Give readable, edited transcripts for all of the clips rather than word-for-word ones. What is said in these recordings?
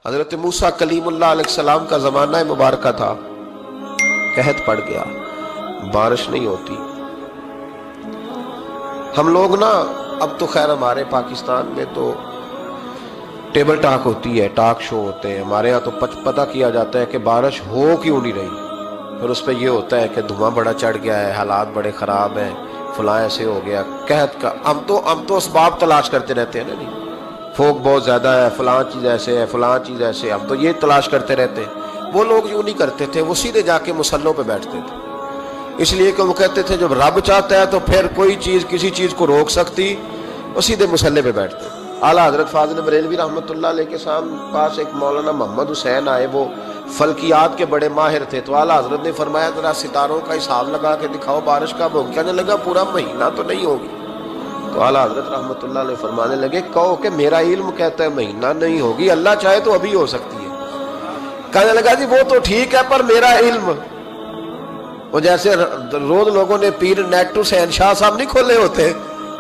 حضرت موسیٰ کلیم اللہ علیہ السلام کا زمانہ مبارکہ تھا، قحط پڑ گیا، بارش نہیں ہوتی۔ ہم لوگ نا اب تو خیر ہمارے پاکستان میں تو ٹیبل ٹاک ہوتی ہے، ٹاک شو ہوتے ہیں، ہمارے ہاں تو پتہ کیا جاتا ہے کہ بارش ہو کیوں نہیں رہی، پھر اس پہ یہ ہوتا ہے کہ دھواں بڑا چڑھ گیا ہے، حالات بڑے خراب ہیں، فلاں ایسے ہو گیا قحط کا۔ ہم تو اسباب تلاش کرتے رہتے ہیں نا، نہیں فوق بہت زیادہ ہے، فلاں چیز ایسے ہے، فلاں چیز ایسے ہے، ہم تو یہ تلاش کرتے رہتے ہیں۔ وہ لوگ یوں نہیں کرتے تھے، وہ سیدھے جا کے مصلوں پہ بیٹھتے تھے، اس لیے کہ وہ کہتے تھے جب رب چاہتا ہے تو پھر کوئی چیز کسی چیز کو روک سکتی، وہ سیدھے مصلے پہ بیٹھتے۔ اعلیٰ حضرت فاضل بریلوی رحمۃ اللہ علیہ کے پاس ایک مولانا محمد حسین آئے، وہ فلکیات کے بڑے ماہر تھے، تو اعلیٰ حضرت نے فرمایا ذرا ستاروں کا حساب لگا کے دکھاؤ بارش کب ہوگی۔ کہنے لگا پورا مہینہ تو نہیں ہوگی۔ تو اعلیٰ حضرت رحمۃ اللہ علیہ فرمانے لگے کہو کہ میرا علم کہتا ہے مہینہ نہیں ہوگی، اللہ چاہے تو ابھی ہو سکتی ہے۔ کہنے لگا جی وہ تو ٹھیک ہے پر میرا علم، وہ جیسے روز لوگوں نے پیر نیٹو سے شاہ صاحب نہیں کھولے ہوتے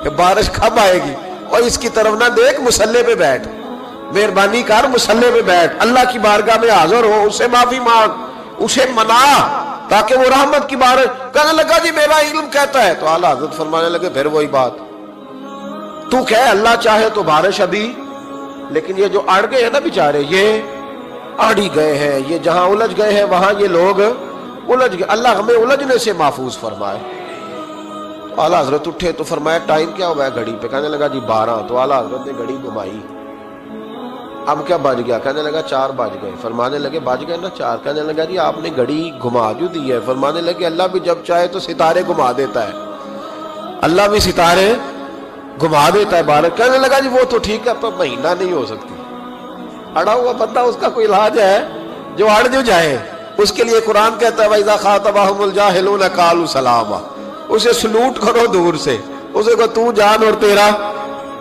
کہ بارش کب آئے گی، اور اس کی طرف نہ دیکھ، مصلے پہ بیٹھ، مہربانی کر مصلے پہ بیٹھ، اللہ کی بارگاہ میں حاضر ہو، اسے معافی مانگ، اسے منا تاکہ وہ رحمت کی بارش۔ کہنے لگا جی میرا علم کہتا ہے۔ تو اعلیٰ حضرت فرمانے لگے پھر وہی بات، تو کہ اللہ چاہے تو بارش ابھی، لیکن یہ جو اڑ گئے ہیں نا بیچارے، یہ اڑ ہی گئے ہیں، یہ جہاں الجھ گئے ہیں وہاں یہ لوگ الجھ گئے، اللہ ہمیں الجھنے سے محفوظ فرمائے۔ اعلیٰ حضرت اٹھے تو فرمایا ٹائم کیا ہوا ہے گھڑی پہ؟ کہنے لگا جی 12۔ تو اعلیٰ حضرت نے گھڑی گھمائی، اب کیا بج گیا؟ کہنے لگا 4 بج گئے۔ فرمانے لگے بج گئے نا 4؟ کہنے لگا جی آپ نے گھڑی گھما جو دی ہے۔ فرمانے لگے اللہ بھی جب چاہے تو ستارے گھما دیتا ہے، اللہ بھی ستارے گھما دیتا ہے بارش۔ کہنے لگا جی وہ تو ٹھیک ہے پر مہینہ نہیں ہو سکتی۔ اڑا ہوا بندہ، اس کا کوئی علاج ہے؟ جو اڑ جو جائے اس کے لیے قرآن کہتا ہے وَإِذَا خَاطَبَهُمُ الْجَاهِلُونَ قَالُوا سَلَامًا، اسے سلوٹ کرو دور سے، اسے کو تو جان اور تیرا۔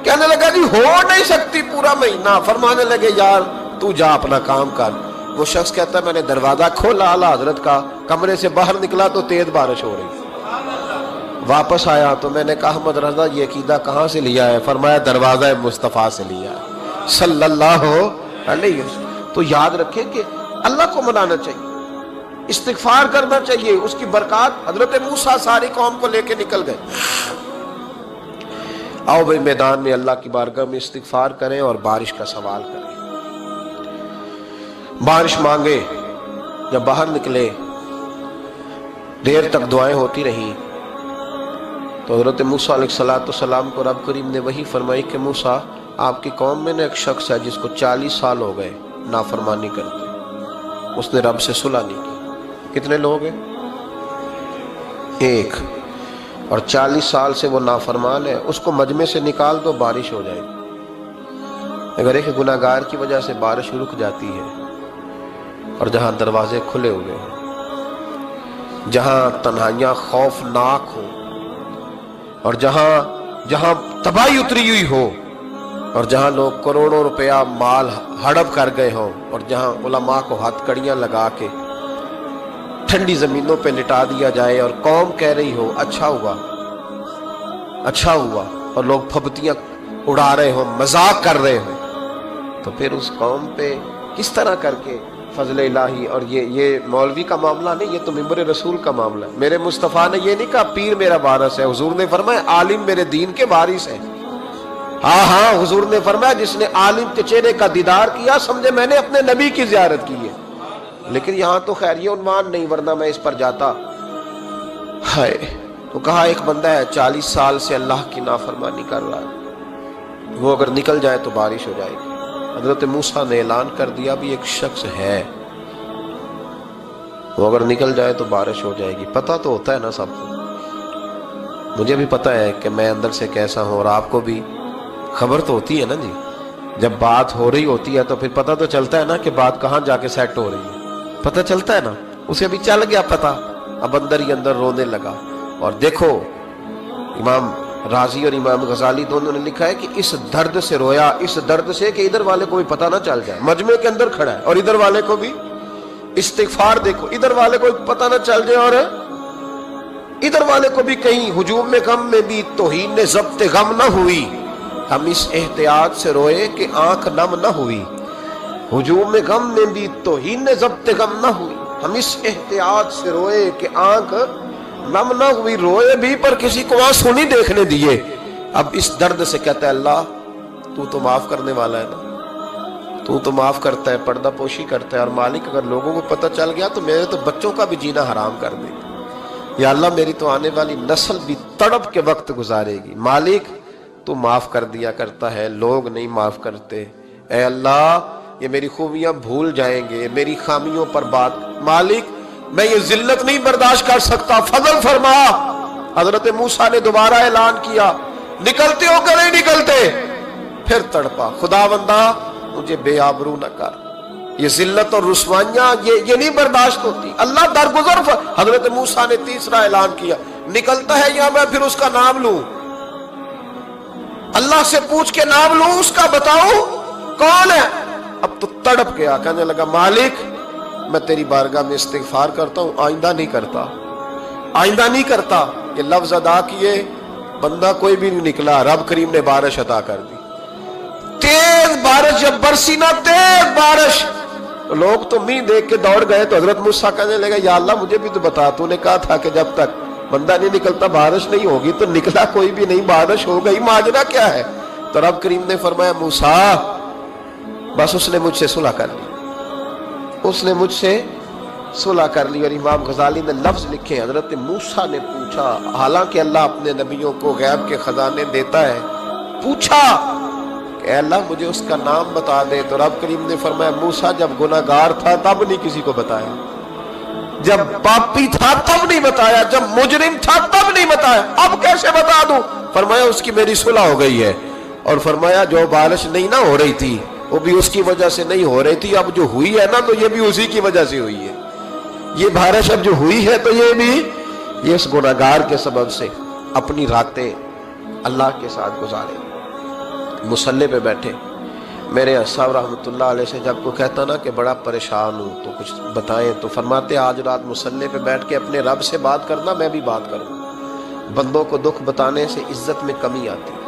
کہنے لگا جی ہو نہیں سکتی پورا مہینہ۔ فرمانے لگے یار تو جا اپنا کام کر۔ وہ شخص کہتا ہے میں نے دروازہ کھولا اعلیٰ حضرت کا، کمرے سے باہر نکلا تو تیز بارش ہو رہی۔ واپس آیا تو میں نے کہا احمد رضا یہ عقیدہ کہاں سے لیا ہے؟ فرمایا دروازہ مصطفیٰ سے لیا ہے صلی اللہ علیہ وسلم۔ تو یاد رکھیں کہ اللہ کو منانا چاہیے، استغفار کرنا چاہیے، اس کی برکات۔ حضرت موسیٰ ساری قوم کو لے کے نکل گئے۔ آؤ بھائی میدان میں اللہ کی بارگاہ میں استغفار کریں اور بارش کا سوال کریں، بارش مانگے۔ جب باہر نکلے دیر تک دعائیں ہوتی رہیں تو حضرت موسیٰ علیہ السلام کو رب کریم نے وحی فرمائی کہ موسیٰ آپ کی قوم میں نے ایک شخص ہے جس کو 40 سال ہو گئے نافرمانی کرتے، اس نے رب سے صلح نہیں کی۔ کتنے لوگ ہیں؟ ایک، اور 40 سال سے وہ نافرمان ہے، اس کو مجمع سے نکال دو بارش ہو جائے گی۔ اگر ایک گناہگار کی وجہ سے بارش رک جاتی ہے، اور جہاں دروازے کھلے ہوئے ہیں، جہاں تنہائیاں خوفناک ہوں، اور جہاں تباہی اتری ہوئی ہو، اور جہاں لوگ کروڑوں روپیہ مال ہڑپ کر گئے ہوں، اور جہاں علماء کو ہاتھ کڑیاں لگا کے ٹھنڈی زمینوں پہ لٹا دیا جائے اور قوم کہہ رہی ہو اچھا ہوا اچھا ہوا، اور لوگ پھبتیاں اڑا رہے ہوں، مذاق کر رہے ہوں، تو پھر اس قوم پہ کس طرح کر کے فضل الہی۔ اور یہ مولوی کا معاملہ نہیں، یہ تو ممبر رسول کا معاملہ ہے۔ میرے مصطفیٰ نے یہ نہیں کہا پیر میرا وارث ہے، حضور نے فرمایا عالم میرے دین کے وارث ہے۔ ہاں حضور نے فرمایا جس نے عالم کے چہرے کا دیدار کیا سمجھے میں نے اپنے نبی کی زیارت کی ہے۔ لیکن یہاں تو خیر یہ عنوان نہیں، ورنہ میں اس پر جاتا۔ ہائے، تو کہا ایک بندہ ہے 40 سال سے اللہ کی نافرمانی کر رہا ہے، وہ اگر نکل جائے تو بارش ہو جائے گی۔ حضرت موسیٰ نے اعلان کر دیا بھی ایک شخص ہے، وہ اگر نکل جائے تو بارش ہو جائے گی۔ پتہ تو ہوتا ہے نا سب کو، مجھے بھی پتہ ہے کہ میں اندر سے کیسا ہوں، اور آپ کو بھی خبر تو ہوتی ہے نا جی۔ جب بات ہو رہی ہوتی ہے تو پھر پتہ تو چلتا ہے نا کہ بات کہاں جا کے سیٹ ہو رہی ہے، پتہ چلتا ہے نا۔ اسے بھی چل گیا پتہ، اب اندر ہی اندر رونے لگا۔ اور دیکھو امام رازی اور امام غزالی دونوں نے لکھا ہے کہ اس درد سے رویا، اس درد سے کہ ادھر والے کو بھی پتہ نہ چل جائے، مجمع کے اندر کھڑا ہے اور ادھر والے کو بھی استغفار، دیکھو ادھر والے کو پتہ نہ چل جائے اور ادھر والے کو بھی کہیں ہجوم میں غم میں بھی توہین نے ضبط غم نہ ہوئی۔ ہم اس احتیاط سے روئے کہ آنکھ نم نہ ہوئی۔ ہجوم غم میں بھی تو ہی نے ضبط غم نہ ہوئی، ہم اس احتیاط سے روئے کہ آنکھ نم نہ ہوئی، روئے بھی پر کسی کو آنسو نہیں دیکھنے دیے۔ اب اس درد سے کہتا ہے اللہ تو معاف کرنے والا ہے نا، تو معاف کرتا ہے، پردہ پوشی کرتا ہے، اور مالک اگر لوگوں کو پتہ چل گیا تو میرے تو بچوں کا بھی جینا حرام کر دے گا، یا اللہ میری تو آنے والی نسل بھی تڑپ کے وقت گزارے گی۔ مالک تو معاف کر دیا کرتا ہے، لوگ نہیں معاف کرتے، اے اللہ یہ میری خوبیاں بھول جائیں گے، میری خامیوں پر بات، مالک میں یہ ذلت نہیں برداشت کر سکتا، فضل فرما۔ حضرت موسیٰ نے دوبارہ اعلان کیا، نکلتے ہو کہ نہیں نکلتے؟ پھر تڑپا، خدا بندہ مجھے بے آبرو نہ کر، یہ ذلت اور رسوائیاں یہ نہیں برداشت ہوتی، اللہ درگزر۔ حضرت موسیٰ نے تیسرا اعلان کیا، نکلتا ہے یا میں پھر اس کا نام لوں، اللہ سے پوچھ کے نام لوں اس کا، بتاؤں کون ہے؟ اب تو تڑپ گیا، کہنے لگا مالک میں تیری بارگاہ میں استغفار کرتا ہوں، آئندہ نہیں کرتا، آئندہ نہیں کرتا۔ یہ لفظ ادا کیے، بندہ کوئی بھی نہیں نکلا، رب کریم نے بارش عطا کر دی، تیز بارش جب برسی نا، تیز بارش، تو لوگ تو می دیکھ کے دوڑ گئے، تو حضرت موسیٰ کہنے لگا یا اللہ مجھے بھی تو بتا، تو نے کہا تھا کہ جب تک بندہ نہیں نکلتا بارش نہیں ہوگی، تو نکلا کوئی بھی نہیں، بارش ہو گئی، ماجرا کیا ہے؟ تو رب کریم نے فرمایا موسیٰ بس اس نے مجھ سے صلح کر لی، اس نے مجھ سے صلح کر لی۔ اور امام غزالی نے لفظ لکھے، حضرت موسیٰ نے پوچھا، حالانکہ اللہ اپنے نبیوں کو غیب کے خزانے دیتا ہے، پوچھا کہ اے اللہ مجھے اس کا نام بتا دے، تو رب کریم نے فرمایا موسیٰ جب گناہ گار تھا تب نہیں کسی کو بتایا، جب پاپی تھا تب نہیں بتایا، جب مجرم تھا تب نہیں بتایا، اب کیسے بتا دوں؟ فرمایا اس کی میری صلح ہو گئی ہے، اور فرمایا جو بارش نہیں نہ ہو رہی تھی وہ بھی اس کی وجہ سے نہیں ہو رہی تھی، اب جو ہوئی ہے نا تو یہ بھی اسی کی وجہ سے ہوئی ہے، یہ بارش اب جو ہوئی ہے تو یہ بھی یہ اس گناہگار کے سبب سے۔ اپنی راتیں اللہ کے ساتھ گزارے، مصلی پہ بیٹھے، میرے صاحب رحمۃ اللہ علیہ سے جب کوئی کہتا نا کہ بڑا پریشان ہوں تو کچھ بتائیں، تو فرماتے آج رات مصلی پہ بیٹھ کے اپنے رب سے بات کرنا، میں بھی بات کروں۔ بندوں کو دکھ بتانے سے عزت میں کمی آتی ہے،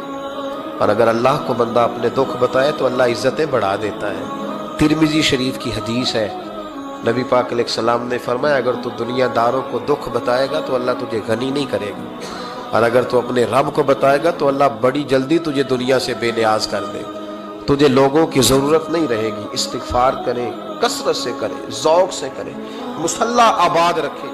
اور اگر اللہ کو بندہ اپنے دکھ بتائے تو اللہ عزتیں بڑھا دیتا ہے۔ ترمذی شریف کی حدیث ہے، نبی پاک علیہ السلام نے فرمایا اگر تو دنیا داروں کو دکھ بتائے گا تو اللہ تجھے غنی نہیں کرے گا، اور اگر تو اپنے رب کو بتائے گا تو اللہ بڑی جلدی تجھے دنیا سے بے نیاز کر دے گا، تجھے لوگوں کی ضرورت نہیں رہے گی۔ استغفار کرے، کثرت سے کرے، ذوق سے کرے، مصلی آباد رکھے۔